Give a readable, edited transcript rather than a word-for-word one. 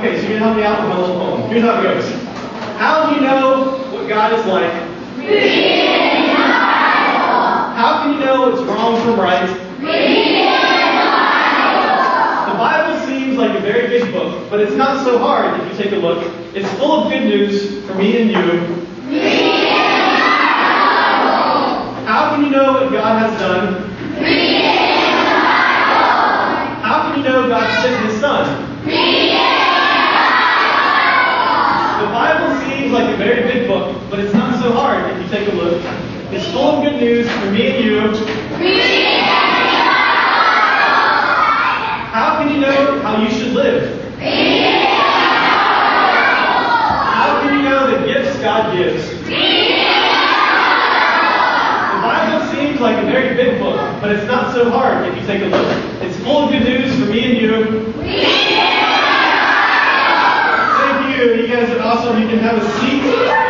Okay, so you're gonna help me out with my little poem. Here's how it goes. How do you know what God is like? Reading the Bible. How can you know what's wrong from right? Reading the Bible. The Bible seems like a very big book, but it's not so hard if you take a look. It's full of good news for me and you. Reading the Bible. How can you know what God has done? Reading the Bible. How can you know God sent His Son? Reading The Bible seems like a very big book, but it's not so hard if you take a look. It's full of good news for me and you. Reading the Bible. How can you know how you should live? Reading the Bible. How can you know the gifts God gives? Reading The Bible seems like a very big book, but it's not so hard if you take a look. It's full of good news for me and you. the Bible. Thank you. You guys are awesome. You can have a seat.